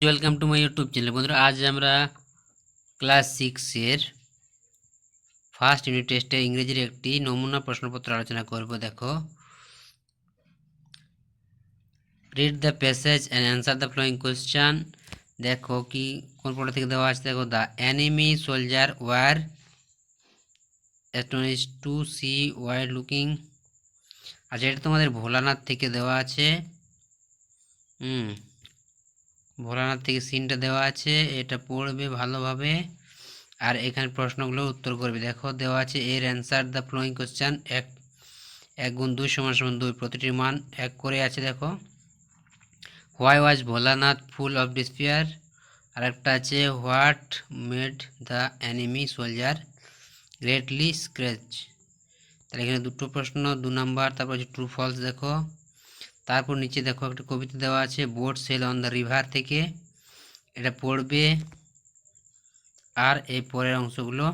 Welcome to my YouTube channel. বন্ধুরা, আজ আমরা ক্লাস 6-এর ফার্স্ট ইউনিট টেস্টে ইংরেজির একটি নমুনা প্রশ্নপত্র আলোচনা করব। দেখো, read the passage and answer the following question. দেখো কি কোন পড়া থেকে দেওয়া আছে। দেখো, the enemy soldier were astonished to see wide looking. আচ্ছা, এটা তোমাদের ভোলানাথ থেকে দেওয়া আছে। ভোলানাথ থেকে সিনটা দেওয়া আছে, এটা পড়বে ভালোভাবে আর এখানে প্রশ্নগুলো উত্তর করবে। দেখো দেওয়া আছে এর অ্যান্সার দ্য ফলোয়িং কোশ্চেন। 1 × 2 = 2, প্রতিটির মান 1 করে আছে। দেখো, why was Bholanath full of despair. আর একটা আছে what made the enemy soldier greatly scratch. তাহলে এখানে দুটো প্রশ্ন, 2 নাম্বার। তারপর হচ্ছে ট্রু ফলস। দেখো, তারপর নিচে দেখো একটা কবিতা দেওয়া আছে boat sail on the river থেকে, এটা পড়বে। আর এই পরের অংশগুলো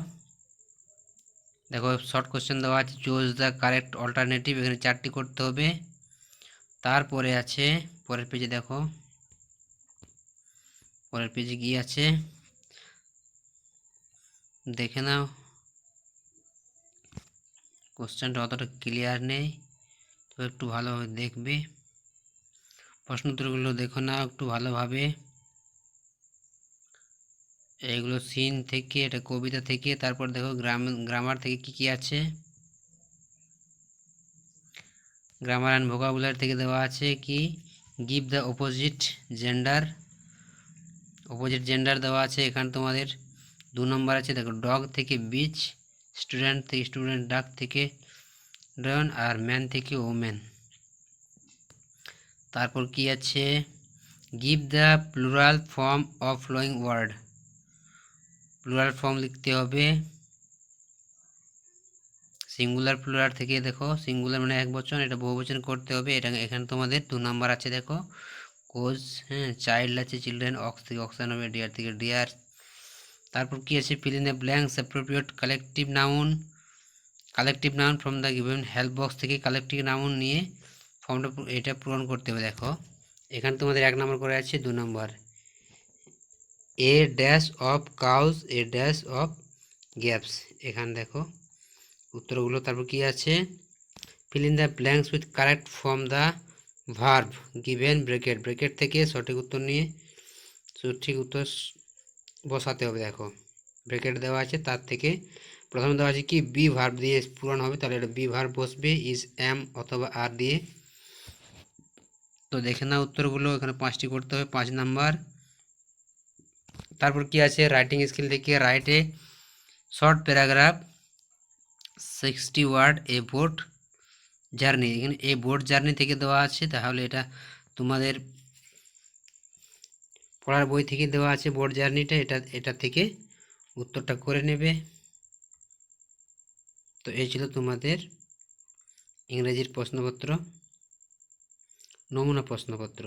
দেখো, শর্ট কোশ্চেন দেওয়া আছে চুজ দ্য কারেক্ট অল্টারনেটিভ, এখানে 4টি করতে হবে। তারপরে আছে পরের পেজে, দেখো পরের পেজে কি আছে দেখে নাও। কোশ্চেনটা অতটা ক্লিয়ার নেই, তো একটু ভালোভাবে দেখবে। প্রশ্ন উত্তরগুলো দেখো না একটু ভালোভাবে। এইগুলো সিন থেকে, এটা কবিতা থেকে। তারপর দেখো গ্রামার থেকে কি কি আছে। গ্রামার অ্যান্ড ভোকাবুলারি থেকে দেওয়া আছে কি গিভ দ্য অপোজিট জেন্ডার দেওয়া আছে। এখানে তোমাদের 2 নম্বর আছে। দেখো, ডগ থেকে বিচ, স্টুডেন্ট থেকে স্টুডেন্ট, ডাক থেকে ডন, আর ম্যান থেকে ওম্যান। তারপর কি আছে give the plural form of following word, plural form লিখতে হবে। সিঙ্গুলার প্লুরাল থেকে, দেখো সিঙ্গুলার মানে এক বচন, এটা বহুবচন করতে হবে। এটা এখানে তোমাদের 2 নাম্বার আছে। দেখো, কোজ, চাইল্ড আছে চিলড্রেন, অক্স থেকে অক্সান হবে, ডিয়ার থেকে ডিয়ার। তারপর কি আছে fill in the blanks appropriate collective noun from the given help box থেকে কালেকটিভ নাউন নিয়ে ফর্মটা এটা পূরণ করতে হবে। দেখো, এখানে তোমাদের 1 নম্বর করে আছে, 2 number a dash of cows, a dash of gaps. এখানে দেখো উত্তরগুলো। তারপর কি আছে fill in the blanks with correct from the verb given bracket থেকে সঠিক উত্তর নিয়ে সঠিক উত্তর বসাতে হবে। দেখো, ব্রেকেট দেওয়া আছে, তার থেকে প্রথমে দেওয়া আছে কি বি ভার্ব দিয়ে পূরণ হবে, তাহলে এটা বি ভার্ব বসবে, ইজ এম অথবা আর দিয়ে। তো দেখে নাও উত্তরগুলো, এখানে 5টি করতে হবে, 5 নাম্বার। তারপর কি আছে রাইটিং স্কিল থেকে write a short paragraph 60 word a boat journey. এখানে এ বোট জার্নি থেকে দেওয়া আছে, তাহলে এটা তোমাদের পড়ার বই থেকে দেওয়া আছে বোট জার্নিটা, এটা থেকে উত্তরটা করে নেবে। তো এই ছিল তোমাদের ইংরেজির প্রশ্নপত্র, নমুনা প্রশ্নপত্র।